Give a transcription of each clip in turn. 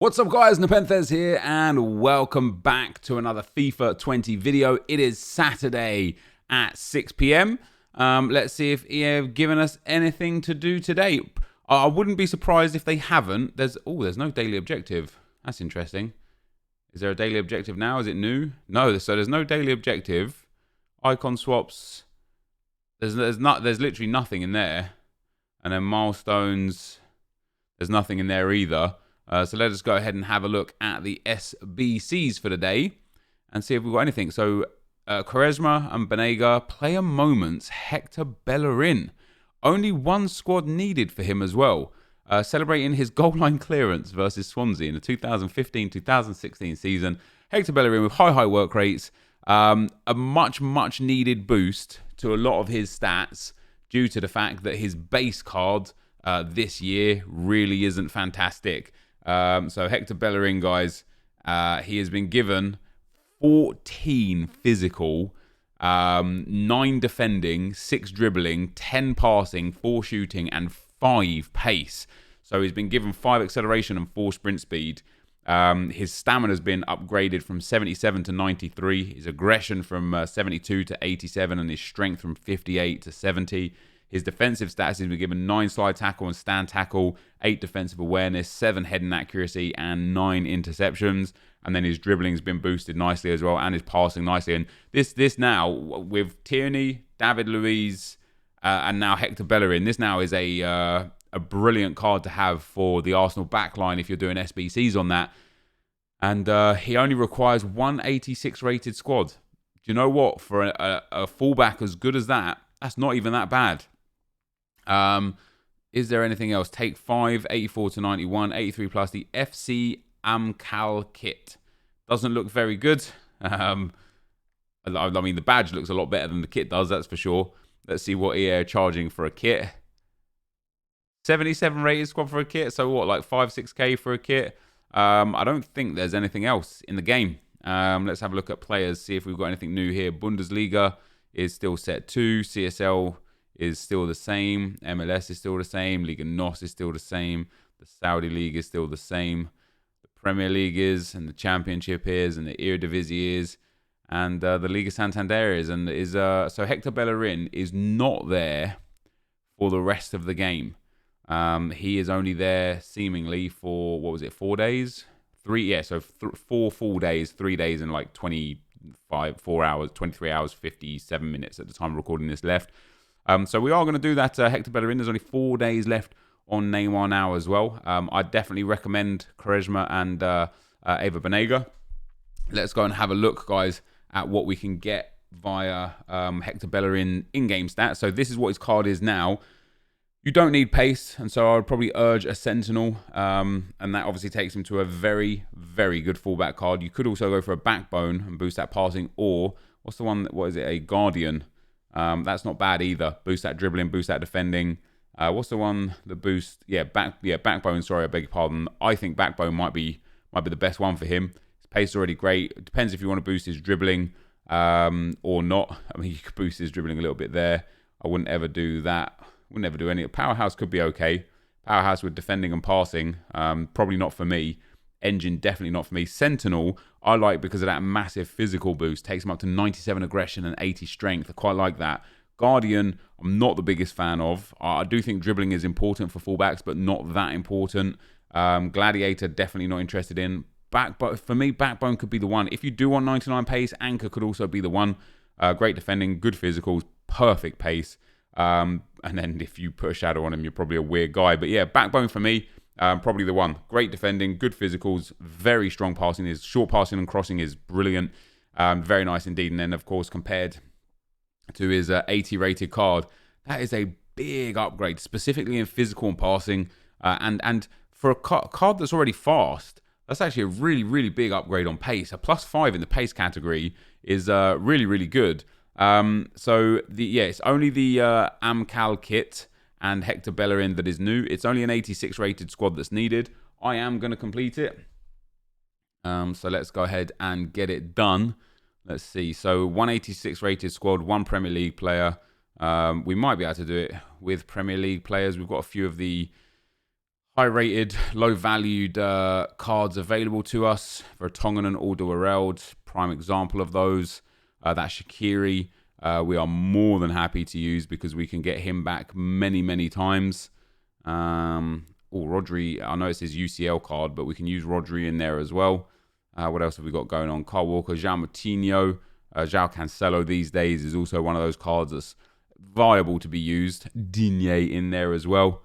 What's up guys, NepentheZ here and welcome back to another FIFA 20 video. It is Saturday at 6 p.m. Let's see if EA have given us anything to do today. I wouldn't be surprised if they haven't. There's no daily objective. That's interesting. Is there a daily objective now? Is it new? No, so there's no daily objective. Icon swaps. There's literally nothing in there. And then milestones, there's nothing in there either. So let us go ahead and have a look at the SBCs for the day and see if we've got anything. So Quaresma and Banega, player moments, Hector Bellerin. Only one squad needed for him as well. Celebrating his goal line clearance versus Swansea in the 2015-2016 season. Hector Bellerin with high work rates. A much needed boost to a lot of his stats due to the fact that his base card this year really isn't fantastic. So Hector Bellerin, guys, he has been given 14 physical, 9 defending, 6 dribbling, 10 passing, 4 shooting, and 5 pace. So he's been given 5 acceleration and 4 sprint speed. His stamina has been upgraded from 77 to 93. His aggression from 72 to 87, and his strength from 58 to 70. His defensive stats, he's been given 9 slide tackle and stand tackle, 8 defensive awareness, 7 heading accuracy, and 9 interceptions. And then his dribbling's been boosted nicely as well, and his passing nicely. And this now, with Tierney, David Luiz, and now Hector Bellerin, this now is a brilliant card to have for the Arsenal backline if you're doing SBCs on that. And he only requires 186 rated squad. Do you know what? For a fullback as good as that, that's not even that bad. Is there anything else? Take 5, 84 to 91, 83 plus. The FC Amcal kit doesn't look very good. I mean, the badge looks a lot better than the kit does, that's for sure. Let's see what EA are charging for a kit. 77 rated squad for a kit. So what, like 5-6k for a kit? I don't think there's anything else in the game. Let's have a look at players, see if we've got anything new here. Bundesliga is still set 2. CSL is still the same. MLS is still the same. Liga NOS is still the same. The Saudi League is still the same. The Premier League is, and the Championship is, and the Eredivisie is, and the Liga Santander is. And so Hector Bellerin is not there for the rest of the game. He is only there seemingly for, what was it, 4 days? 4 full days, 3 days and like 4 hours, 23 hours, 57 minutes at the time of recording this left. So we are going to do that Hector Bellerin. There's only 4 days left on Neymar now as well. I definitely recommend Quaresma and Eva Banega. Let's go and have a look, guys, at what we can get via Hector Bellerin in-game stats. So this is what his card is now. You don't need pace, and so I would probably urge a Sentinel, and that obviously takes him to a very good fullback card. You could also go for a Backbone and boost that passing, or what's the one? What is it? A Guardian. That's not bad either. Boost that dribbling, boost that defending. What's the one that boosts? Backbone. Sorry, I beg your pardon. I think Backbone might be the best one for him. His pace is already great. It depends if you want to boost his dribbling or not. I mean, you could boost his dribbling a little bit there. I wouldn't ever do that. Wouldn't ever do any. Powerhouse could be okay. Powerhouse with defending and passing, probably not for me. Engine, definitely not for me. Sentinel, I like because of that massive physical boost. Takes him up to 97 aggression and 80 strength. I quite like that. Guardian, I'm not the biggest fan of. I do think dribbling is important for fullbacks, but not that important. Gladiator, definitely not interested in. Backbone, for me, Backbone could be the one. If you do want 99 pace, Anchor could also be the one. Great defending, good physicals, perfect pace. And then if you put a shadow on him, you're probably a weird guy. But yeah, Backbone for me, probably the one. Great defending, good physicals, very strong passing. His short passing and crossing is brilliant. Very nice indeed. And then, of course, compared to his 80 rated card, that is a big upgrade, specifically in physical and passing. And for a card that's already fast, that's actually a really big upgrade on pace. A +5 in the pace category is really good. So it's only the Amcal kit and Hector Bellerin that is new. It's only an 86 rated squad that's needed. I am going to complete it. So let's go ahead and get it done. Let's see. So 186 rated squad, 1 Premier League player. We might be able to do it with Premier League players. We've got a few of the High-rated, low-valued cards available to us. Vertonghen and Alderweireld, prime example of those. That Shaqiri, we are more than happy to use because we can get him back many, many times. Rodri, I know it's his UCL card, but we can use Rodri in there as well. What else have we got going on? Kyle Walker, João Moutinho, João Cancelo these days is also one of those cards that's viable to be used. Digne in there as well.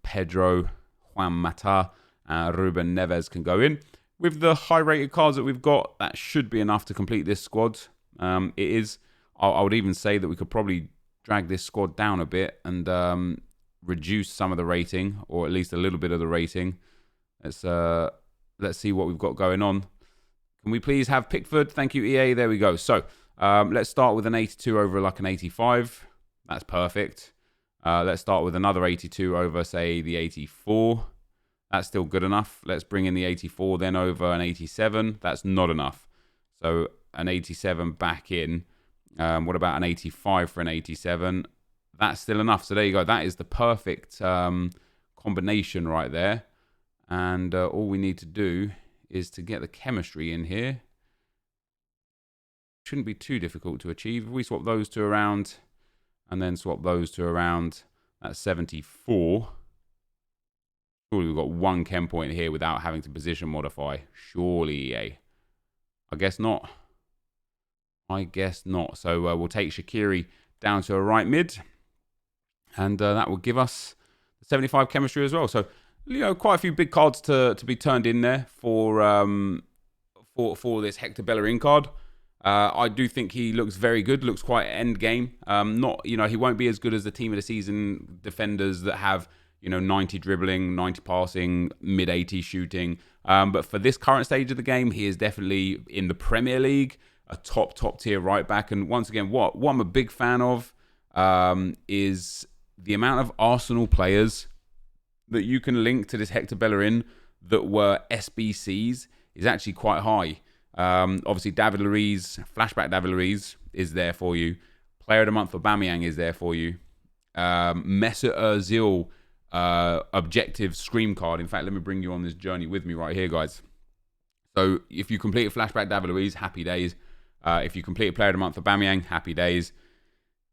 Pedro, Juan Mata, Ruben Neves can go in. With the high-rated cards that we've got, that should be enough to complete this squad. It is. I would even say that we could probably drag this squad down a bit and reduce some of the rating, or at least a little bit of the rating. Let's see what we've got going on. Can we please have Pickford? Thank you, EA. There we go. So let's start with an 82 over like an 85. That's perfect. Let's start with another 82 over, say, the 84. That's still good enough. Let's bring in the 84 then over an 87. That's not enough. So an 87 back in. What about an 85 for an 87? That's still enough. So there you go. That is the perfect combination right there. And all we need to do is to get the chemistry in here. Shouldn't be too difficult to achieve. If we swap those two around and then swap those two around, that's 74. Surely we've got one chem point here without having to position modify. Surely, EA. I guess not. I guess not. So we'll take Shaqiri down to a right mid. And that will give us 75 chemistry as well. So, you know, quite a few big cards to be turned in there for this Hector Bellerin card. I do think he looks very good. Looks quite end game. Not, you know, he won't be as good as the team of the season defenders that have, you know, 90 dribbling, 90 passing, mid 80 shooting. But for this current stage of the game, he is definitely in the Premier League a top tier right back. And once again, what I'm a big fan of is the amount of Arsenal players that you can link to this Hector Bellerin that were SBCs is actually quite high. Obviously, David Luiz, flashback David Luiz is there for you. Player of the Month for Aubameyang is there for you. Mesut Ozil objective scream card. In fact, let me bring you on this journey with me right here, guys. So if you complete a flashback David Luiz, happy days. If you complete a Player of the Month for Aubameyang, happy days.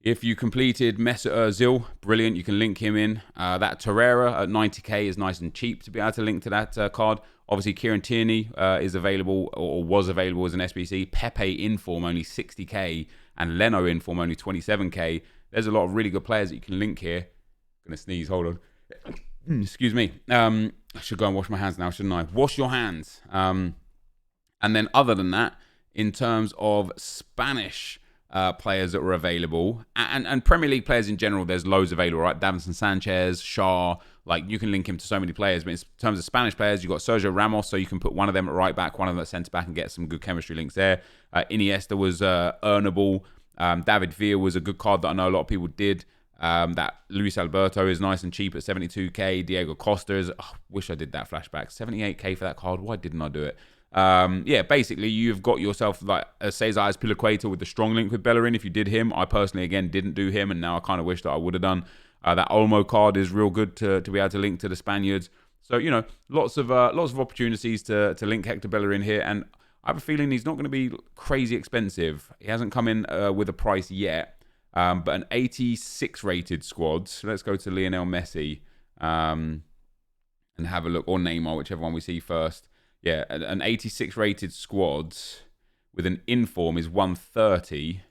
If you completed Mesut Ozil, brilliant. You can link him in. That Torreira at 90k is nice and cheap to be able to link to that card. Obviously, Kieran Tierney is available or was available as an SBC. Pepe in form only 60k and Leno in form only 27k. There's a lot of really good players that you can link here. Gonna sneeze. Hold on. Excuse me. I should go and wash my hands now, shouldn't I? Wash your hands. And then other than that, in terms of Spanish players that were available and Premier League players in general, there's loads available, right? Davinson Sanchez, Shaw, like you can link him to so many players. But in terms of Spanish players, you've got Sergio Ramos, so you can put one of them at right back, one of them at centre back and get some good chemistry links there. Iniesta was earnable. David Villa was a good card that I know a lot of people did. That Luis Alberto is nice and cheap at 72k. Diego Costa is, wish I did that flashback. 78k for that card. Why didn't I do it? Yeah, basically you've got yourself like a Cesar Azpilicueta with the strong link with Bellerin. If you did him, I personally again didn't do him, and now I kind of wish that I would have done. That Olmo card is real good to be able to link to the Spaniards. So you know, lots of opportunities to link Hector Bellerin here, and I have a feeling he's not going to be crazy expensive. He hasn't come in with a price yet, but an 86 rated squad. So let's go to Lionel Messi and have a look, or Neymar, whichever one we see first. Yeah, an 86 rated squad with an inform is 130.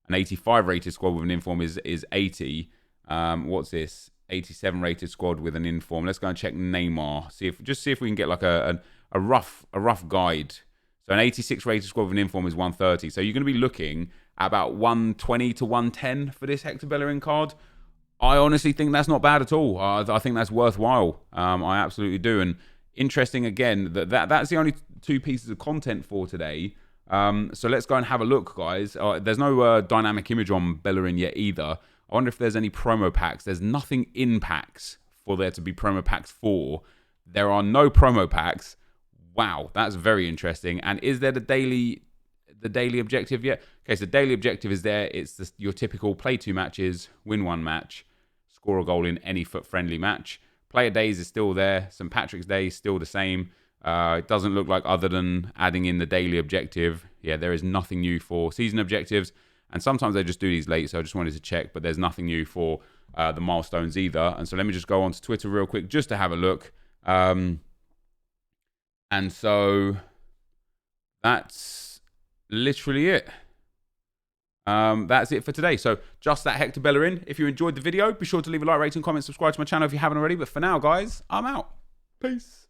An 85 rated squad with an inform is 80. What's this? 87 rated squad with an inform. Let's go and check Neymar. See if we can get like a rough guide. So an 86 rated squad with an inform is 130. So you're going to be looking at about 120 to 110 for this Hector Bellerin card. I honestly think that's not bad at all. I think that's worthwhile. I absolutely do. And interesting again that's the only two pieces of content for today. So let's go and have a look, guys. There's no dynamic image on Bellerin yet either. I wonder if there's any promo packs. There's nothing in packs for there to be promo packs for. There are no promo packs. Wow, that's very interesting. And is there the daily objective yet? Okay, so daily objective is there. It's your typical play 2 matches, win 1 match, score a goal in any FUT friendly match. Player days is still there. St. Patrick's Day is still the same. It doesn't look like, other than adding in the daily objective, yeah, there is nothing new for season objectives. And sometimes they just do these late, so I just wanted to check, but there's nothing new for the milestones either. And so let me just go on to Twitter real quick just to have a look. And so that's literally it. That's it for today. So just that Hector Bellerin. If you enjoyed the video, be sure to leave a like, rating, comment, subscribe to my channel if you haven't already. But for now, guys, I'm out. Peace.